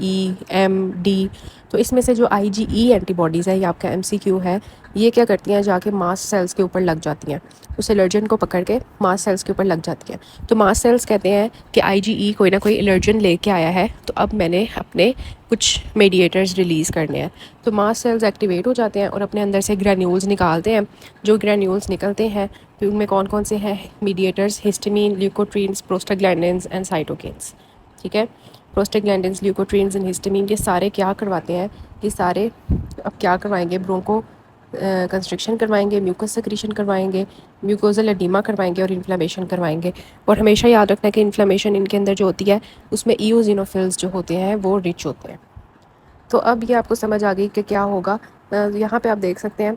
IgEMD. تو اس میں سے جو IgE اینٹی باڈیز ہے یہ آپ کا MCQ ہے. یہ کیا کرتی ہیں جا کے ماسٹ سیلس کے اوپر لگ جاتی ہیں, اس الرجن کو پکڑ کے ماسٹ سیلس کے اوپر لگ جاتی ہیں. تو ماسٹ سیلس کہتے ہیں کہ IgE کوئی نہ کوئی الرجن لے کے آیا ہے, تو اب میں نے اپنے کچھ میڈیٹرز ریلیز کرنے ہیں. تو ماسٹ سیلز ایکٹیویٹ ہو جاتے ہیں اور اپنے اندر سے گرینیولز نکالتے ہیں. جو گرینیولز نکلتے ہیں تو ان میں کون کون سے ہیں میڈیٹرز, ہسٹامین, لیوکوٹرینز, پروسٹاگلینڈنز اینڈ سائٹوکینس. ٹھیک ہے, پروسٹاگلینڈنز, لیوکوٹرینز اینڈ ہسٹامین یہ سارے کیا کرواتے ہیں, یہ سارے اب کیا کروائیں گے, برونکو کنسٹرکشن کروائیں گے, میوکس سیکریشن کروائیں گے, میوکوزل ایڈیما کروائیں گے اور انفلیمیشن کروائیں گے. اور ہمیشہ یاد رکھنا ہے کہ انفلیمیشن ان کے اندر جو ہوتی ہے اس میں ایوزینوفلز جو ہوتے ہیں وہ رچ ہوتے ہیں. تو اب یہ آپ کو سمجھ آ گئی کہ کیا ہوگا. یہاں پہ آپ دیکھ سکتے ہیں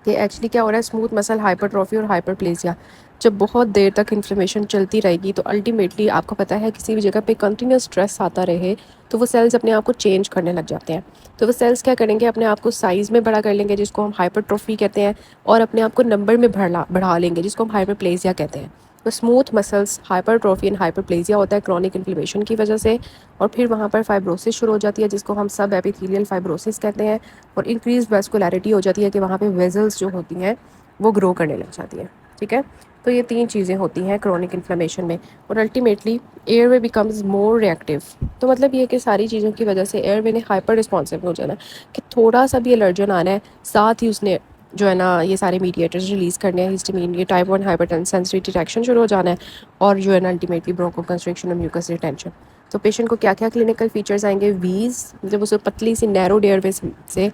کہ ایکچولی کیا ہو رہا ہے, اسموتھ مسل ہائپرٹروفی اور ہائپرپلیزیا. جب بہت دیر تک انفلیمیشن چلتی رہے گی تو الٹیمیٹلی آپ کو پتہ ہے کسی بھی جگہ پہ کنٹینیوس اسٹریس آتا رہے تو وہ سیلز اپنے آپ کو چینج کرنے لگ جاتے ہیں. تو وہ سیلز کیا کریں گے, اپنے آپ کو سائز میں بڑا کر لیں گے جس کو ہم ہائپرٹروفی کہتے ہیں, اور اپنے آپ کو نمبر میں بڑھا لیں گے جس کو ہم ہائپرپلیزیا کہتے ہیں. تو اسموتھ مسلس ہائپرٹروفی اینڈ ہائپرپلیزیا ہوتا ہے کرونک انفلیمیشن کی وجہ سے, اور پھر وہاں پر فائبروسس شروع ہو جاتی ہے جس کو ہم سب ایپیتھیلیل فائبروسس کہتے ہیں, اور انکریز ویسکولیرٹی ہو جاتی ہے کہ وہاں پہ ویزلز جو ہوتی ہیں وہ گرو کرنے لگ جاتی ہیں. ٹھیک ہے, تو یہ 3 چیزیں ہوتی ہیں کرونک انفلیمیشن میں, اور ultimately air way becomes more reactive. تو مطلب یہ کہ ساری چیزوں کی وجہ سے ایئر وے نے ہائپر رسپانسو ہو جانا کہ تھوڑا سا بھی الرجن آنا ہے, ساتھ ہی اس نے جو ہے نا یہ سارے میڈیٹرز ریلیز کرنے ہیں, ہسٹامین, یہ ٹائپ 1 ہائپرٹن سینسٹیوٹی ریئیکشن شروع ہو جانا ہے, اور جو ہے نا الٹیمیٹلی برونکو کنسٹرکشن اور میوکس ریٹینشن. تو پیشنٹ کو کیا کیا کلینکل فیچرز آئیں گے, ویز, جب اسے پتلی سی نیرو ایئر وے سے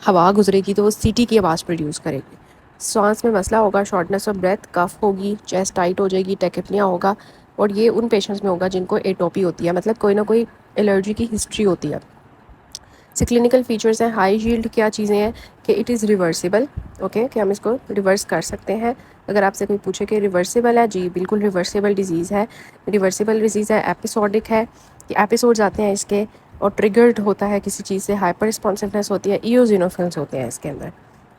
ہوا گزرے گی تو وہ CT کی آواز پروڈیوس کرے گی. سانس میں مسئلہ ہوگا, شارٹنس آف بریتھ, کف ہوگی, چیسٹ ٹائٹ ہو جائے گی, ٹیکپنیا ہوگا, اور یہ ان پیشنٹس میں ہوگا جن کو ایٹوپی ہوتی ہے, مطلب کوئی نہ کوئی الرجی کی ہسٹری ہوتی ہے. سے کلینکل فیچرز ہیں, ہائی ہیلڈ کیا چیزیں ہیں کہ اٹ از ریورسیبل. اوکے, کہ ہم اس کو ریورس کر سکتے ہیں. اگر آپ سے کوئی پوچھے کہ ریورسیبل ہے, جی بالکل ریورسیبل ڈیزیز ہے. ریورسیبل ڈیزیز ہے, ایپیسوڈک ہے کہ ایپیسوڈز آتے ہیں اس کے, اور ٹریگرڈ ہوتا ہے کسی چیز سے, ہائپر رسپانسونیس ہوتی ہے, ایوزینوفلز ہوتے ہیں اس کے اندر.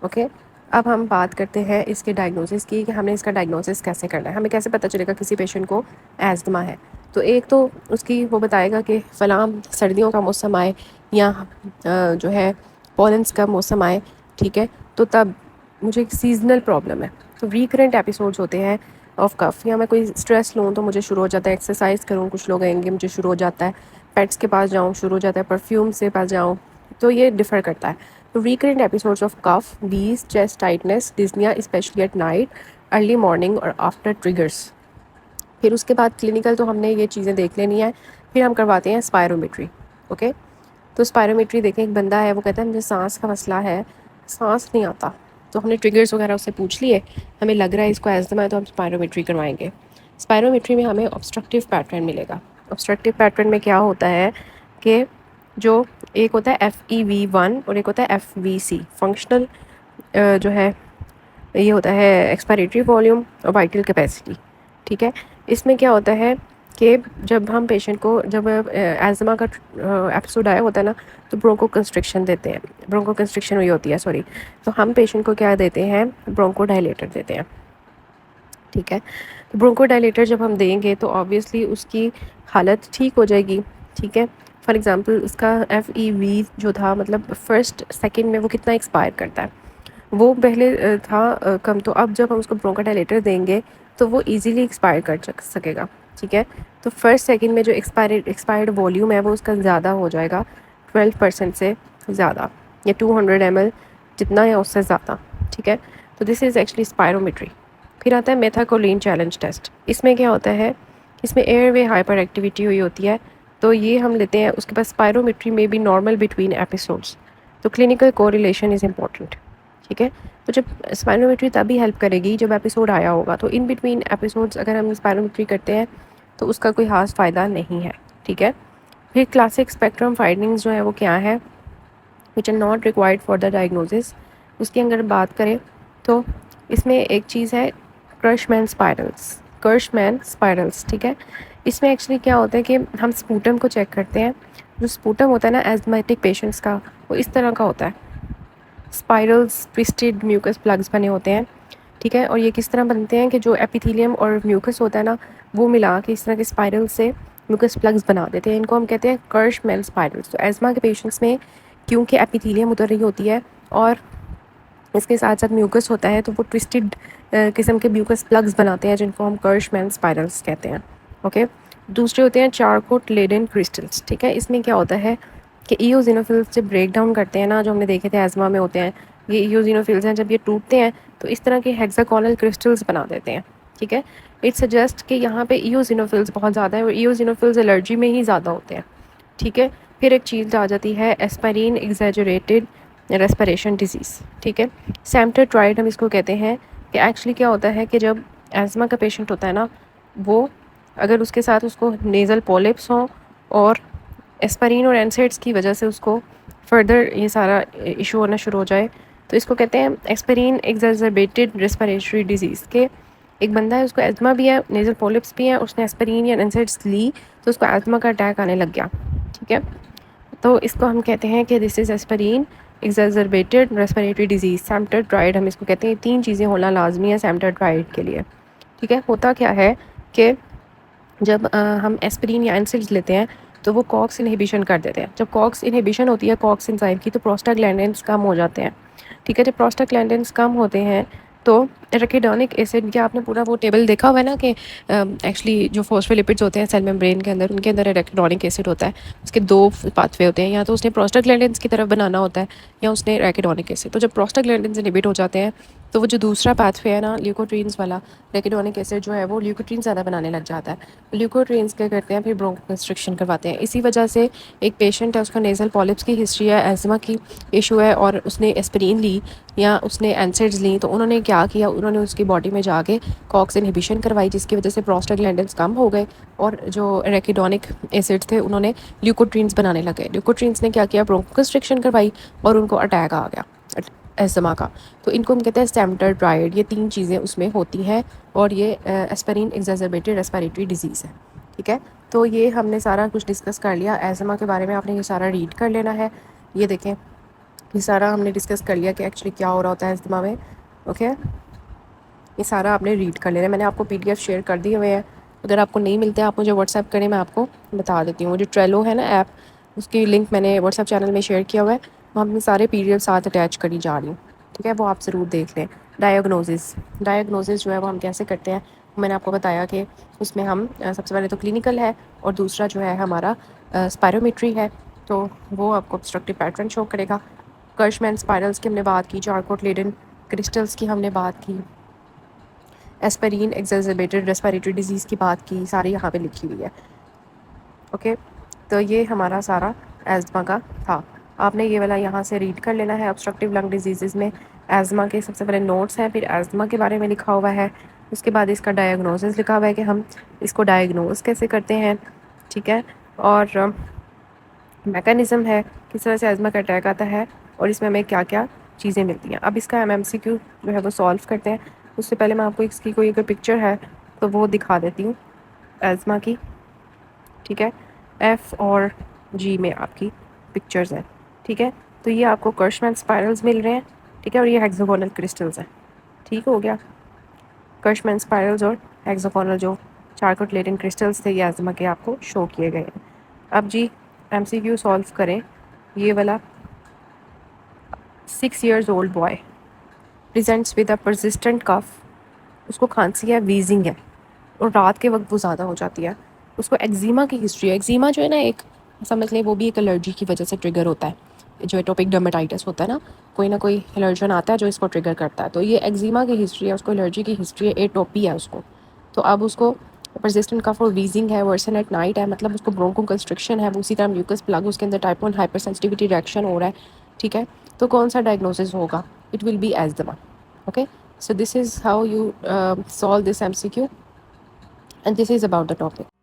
اوکے, اب ہم بات کرتے ہیں اس کے ڈائگنوسس کی کہ ہم نے اس کا ڈائگنوسس کیسے کرنا ہے, ہمیں کیسے پتہ چلے گا کسی پیشنٹ کو ایزما ہے. تو ایک تو اس کی وہ بتائے گا کہ فلاں سردیوں کا موسم آئے یا جو ہے پولنس کا موسم آئے, ٹھیک ہے, تو تب مجھے ایک سیزنل پرابلم ہے. تو ریکرنٹ ایپیسوڈز ہوتے ہیں آف کف, یا میں کوئی اسٹریس لوں تو مجھے شروع ہو جاتا ہے, ایکسرسائز کروں, کچھ لوگ آئیں گے مجھے شروع ہو جاتا ہے, پیٹس کے پاس جاؤں شروع ہو جاتا ہے, پرفیوم سے پاس جاؤں, تو یہ ڈفر کرتا ہے. تو recurrent episodes of cough, wheeze, chest tightness, dyspnoea especially at night, early morning اور آفٹر ٹریگرس. پھر اس کے بعد کلینکل تو ہم نے یہ چیزیں دیکھ لینی ہے, پھر ہم کرواتے ہیں اسپائرومیٹری. اوکے, تو اسپائرومیٹری دیکھیں, ایک بندہ ہے وہ کہتا ہے مجھے سانس کا مسئلہ ہے, سانس نہیں آتا, تو ہم نے ٹریگرز وغیرہ اس سے پوچھ لیے, ہمیں لگ رہا ہے اس کو ایزما ہے تو ہم اسپائرومیٹری کروائیں گے. اسپائرومیٹری میں ہمیں آبسٹرکٹیو پیٹرن ملے گا. آبسٹرکٹیو پیٹرن میں کیا ہوتا ہے کہ جو ایک ہوتا ہے FEV1 اور ایک ہوتا ہے FVC, فنکشنل جو ہے یہ ہوتا ہے ایکسپائریٹری والیوم اور وائٹل کیپیسٹی. ٹھیک ہے, اس میں کیا ہوتا ہے کہ جب ہم پیشنٹ کو, جب ایزما کا ایپیسوڈ آیا ہوتا ہے نا, تو برونکو کنسٹرکشن دیتے ہیں, برونکو کنسٹرکشن ہوئی ہوتی ہے سوری, تو ہم پیشنٹ کو کیا دیتے ہیں, برونکو ڈائلیٹر دیتے ہیں. ٹھیک ہے, برونکو ڈائلیٹر جب ہم دیں گے تو آبویسلی اس کی حالت ٹھیک ہو جائے گی. ٹھیک ہے, فار ایگزامپل اس کا FEV جو تھا, مطلب فرسٹ سیکنڈ میں وہ کتنا ایکسپائر کرتا ہے, وہ پہلے تھا کم, تو اب جب ہم اس کو برونکو ڈائلیٹر دیں گے تو وہ ایزیلی ایکسپائر کر سکے گا. ٹھیک ہے, تو فرسٹ سیکنڈ میں جو ایکسپائرڈ والیوم ہے وہ اس کا زیادہ ہو جائے گا, 12% سے زیادہ, یا 200 ml جتنا ہے اس سے زیادہ. ٹھیک ہے, تو دس از ایکچولی اسپائرومیٹری. پھر آتا ہے میتھاکولین چیلنج ٹیسٹ. اس میں کیا ہوتا ہے, اس میں ایئر وے ہائپر ایکٹیویٹی ہوئی ہوتی ہے, تو یہ ہم لیتے ہیں. اس کے بعد اسپائرومیٹری میں بھی نارمل بٹوین ایپیسوڈس, تو کلینکل کوریلیشن از امپورٹنٹ. ٹھیک ہے, تو جب اسپائرومیٹری تبھی ہیلپ کرے گی جب ایپیسوڈ آیا ہوگا, تو ان بٹوین ایپیسوڈس اگر ہم اسپائرومیٹری کرتے ہیں تو اس کا کوئی خاص فائدہ نہیں ہے. ٹھیک ہے, پھر کلاسک اسپیکٹرم فائنڈنگز جو ہے وہ کیا ہے, which are not required for the diagnosis. اس کی اگر بات کریں تو اس میں ایک چیز ہے کرش مین اسپائرلس. ٹھیک ہے, اس میں ایکچولی کیا ہوتا ہے کہ ہم سپوٹم کو چیک کرتے ہیں. جو سپوٹم ہوتا ہے نا ایزمیٹک پیشنٹس کا, وہ اس طرح کا ہوتا ہے, اسپائرلس ٹوسٹڈ میوکس پلگس بنے ہوتے ہیں. ٹھیک ہے, اور یہ کس طرح بنتے ہیں کہ جو ایپیتھیلیم اور میوکس ہوتا ہے نا وہ ملا کے اس طرح کے اسپائرل سے میوکس پلگس بنا دیتے ہیں. ان کو ہم کہتے ہیں کرشمین اسپائرلس. تو ایزما کے پیشنٹس میں کیونکہ ایپیتھیلیم اتر رہی ہوتی ہے اور اس کے ساتھ ساتھ میوکس ہوتا ہے تو وہ ٹوسٹڈ قسم کے میوکس پلگس بناتے ہیں جن کو ہم کرشمین اسپائرلس کہتے ہیں. اوکے. دوسرے ہوتے ہیں چارکوٹ لیڈن کرسٹلس. ٹھیک ہے. اس میں کیا ہوتا ہے کہ ایوزینوفلس جب بریک ڈاؤن کرتے ہیں نا, جو ہم نے دیکھے تھے ایزما میں ہوتے ہیں, یہ ایوزینوفلس ہیں, جب یہ ٹوٹتے ہیں تو اس طرح کے ہیگزاکونل کرسٹلس بنا دیتے ہیں. ٹھیک ہے. اٹ سجیسٹ کہ یہاں پہ ایوزینوفلس بہت زیادہ ہیں اور ایوزینوفلس الرجی میں ہی زیادہ ہوتے ہیں. ٹھیک ہے. پھر ایک چیز آ جاتی ہے ایسپرین ایگزیجریٹڈ ریسپریشن ڈیزیز. ٹھیک ہے. سیمٹرٹرائڈ ہم اس کو کہتے ہیں کہ ایکچولی کیا ہوتا ہے کہ جب ایزما کا پیشنٹ ہوتا ہے نا, وہ اگر اس کے ساتھ اس کو نیزل پولپس ہوں اور ایسپرین اور اینسائڈس کی وجہ سے اس کو فردر یہ سارا ایشو ہونا شروع ہو جائے تو اس کو کہتے ہیں ایسپرین ایگزربیٹڈ ریسپریٹری ڈیزیز. کہ ایک بندہ ہے, اس کو ایزما بھی ہے, نیزل پولپس بھی ہیں, اس نے ایسپرین یا اینسائڈس لی تو اس کو ایزما کا اٹیک آنے لگ گیا. ٹھیک ہے. تو اس کو ہم کہتے ہیں کہ دس از ایسپرین ایگزربیٹڈ ریسپریٹری ڈیزیز. سیمٹرٹرائڈ ہم اس کو کہتے ہیں. 3 چیزیں ہونا لازمی ہے سیمٹرٹرائڈ کے لیے. ٹھیک ہے. ہوتا کیا ہے کہ جب ہم ایسپرین یا اینسائڈس لیتے ہیں تو وہ کاکس انہیبیشن کر دیتے ہیں. جب کاکس انہیبیشن ہوتی ہے کاکس انزائم کی تو پروسٹاگلینڈنس کم ہو جاتے ہیں. ٹھیک ہے. جب پروسٹاگلینڈنس کم ہوتے ہیں تو ایریکیڈونک ایسڈ, کیا آپ نے پورا وہ ٹیبل دیکھا ہوا ہے نا کہ ایکچولی جو فاسفولپڈس ہوتے ہیں سیل میمبرین کے اندر, ان کے اندر ایریکیڈونک ایسڈ ہوتا ہے. اس کے 2 پاتھ وے ہوتے ہیں, یا تو اس نے پروسٹاگلینڈنس کی طرف بنانا ہوتا ہے یا اس نے ایریکیڈونک ایسڈ. تو جب پروسٹاگلینڈنس انہبٹ ہو جاتے ہیں تو وہ جو دوسرا پاتھ وے ہے نا لیوکوٹرینز والا, ایریکیڈونک ایسڈ جو ہے وہ لیوکوٹرین زیادہ بنانے لگ جاتا ہے. لیوکوٹرینز کیا کرتے ہیں پھر برونکو کنسٹرکشن کرواتے ہیں. اسی وجہ سے ایک پیشنٹ ہے, اس کا نیزل پولپس کی ہسٹری ہے, ایزما کی ایشو ہے, اور اس نے ایسپرین لی یا اس نے اینسائڈز لی, تو انہوں نے کیا کیا, انہوں نے اس کی باڈی میں جا کے کاکس انہیبیشن کروائی جس کی وجہ سے پروسٹاگلینڈنس کم ہو گئے اور جو ایریکیڈونک ایسڈ تھے انہوں نے لیوکوٹرینز بنانے لگے. لیوکوٹرینز نے کیا کیا, برونکو کنسٹرکشن کروائی اور ان کو اٹیک آ گیا ایزما کا. تو ان کو ہم کہتے ہیں سیمٹرٹرائڈ. یہ 3 چیزیں اس میں ہوتی ہیں اور یہ ایسپرین ایگزربیٹڈ ریسپریٹری ڈیزیز ہے. ٹھیک ہے. تو یہ ہم نے سارا کچھ ڈسکس کر لیا ایزما کے بارے میں. آپ نے یہ سارا ریڈ کر لینا ہے. یہ دیکھیں یہ سارا ہم نے ڈسکس کر لیا کہ ایکچولی کیا ہو رہا ہوتا ہے ایزما میں. اوکے. یہ سارا آپ نے ریڈ کر لینا ہے. میں نے آپ کو PDF شیئر کر دیے ہوئے ہیں. اگر آپ کو نہیں ملتے آپ مجھے واٹس ایپ کریں, میں آپ کو بتا دیتی ہوں. وہ جو ٹریلو ہے نا ایپ, اس کی لنک میں نے واٹس ایپ چینل میں شیئر کیا ہوا ہے. وہاں میں سارے PDF ساتھ اٹیچ کری جا رہی ہوں. ٹھیک ہے. وہ آپ ضرور دیکھ لیں. ڈائگنوزس جو ہے وہ ہم کیسے کرتے ہیں, میں نے آپ کو بتایا کہ اس میں ہم سب سے پہلے تو کلینکل ہے اور دوسرا جو ہے ہمارا اسپائرومیٹری ہے. تو وہ آپ کو obstructive پیٹرن شو کرے گا. کرشمین اسپائرلس کی ہم نے بات کی, چارکوٹ لیڈن کرسٹلس کی ہم نے بات کی, ایسپرین ایگزربیٹڈ ریسپریٹری ڈیزیز کی بات کی, ساری یہاں پہ لکھی ہوئی ہے. اوکے. تو یہ ہمارا سارا ایزما کا تھا. آپ نے یہ والا یہاں سے ریڈ کر لینا ہے. obstructive lung diseases میں ایزما کے سب سے پہلے نوٹس ہیں, پھر ایزما کے بارے میں لکھا ہوا ہے, اس کے بعد اس کا ڈائگنوسس لکھا ہوا ہے کہ ہم اس کو ڈائگنوز کیسے کرتے ہیں. ٹھیک ہے. اور میکانزم ہے کس طرح سے ایزما کا اٹیک آتا ہے اور اس میں ہمیں کیا کیا چیزیں ملتی ہیں. اب اس کا MCQ جو ہے وہ سالو کرتے ہیں. اس سے پہلے میں آپ کو اس کی کوئی اگر پکچر ہے تو وہ دکھا دیتی ہوں ایزما کی. ٹھیک ہے. F اور G میں آپ کی پکچرز ہیں. ٹھیک ہے. تو یہ آپ کو کرشمین اسپائرلز مل رہے ہیں. ٹھیک ہے. اور یہ ہیگزاگونل کرسٹلز ہیں. ٹھیک ہو گیا. کرشمین اسپائرلز اور ہیگزاگونل جو چارکوٹ لیڈن کرسٹلز تھے یہ ایزما کے آپ کو شو کیے گئے ہیں. اب جی MCQ سالو کریں. یہ والا 6 years old boy presents with a persistent cough. اس کو کھانسی ہے, ویزنگ ہے اور رات کے وقت وہ زیادہ ہو جاتی ہے. اس کو ایگزیما کی ہسٹری ہے. ایگزیما جو ہے نا ایک سمجھ لیں وہ بھی ایک الرجی کی وجہ سے ٹریگر ہوتا ہے. جو ایٹوپک ڈرمیٹائٹس ہوتا ہے نا, کوئی نہ کوئی الرجن آتا ہے جو اس کو ٹریگر کرتا ہے. تو یہ ایگزیما کی ہسٹری ہے, اس کو الرجی کی ہسٹری ہے, ایٹوپی ہے اس کو. تو اب اس کو پرسسٹنٹ کف اور ویزنگ ہے, ورسن ایٹ نائٹ ہے, مطلب اس کو برونکو کنسٹرکشن ہے, اسی طرح میوکس پلگ اس کے اندر ٹائپ 1 ہائپر سینسٹیوٹی ریئیکشن ہو رہا ہے. ٹھیک ہے. تو کون سا ڈائگنوسس ہوگا, it will be asthma. Okay. So this is how you solve this MCQ and this is about the topic.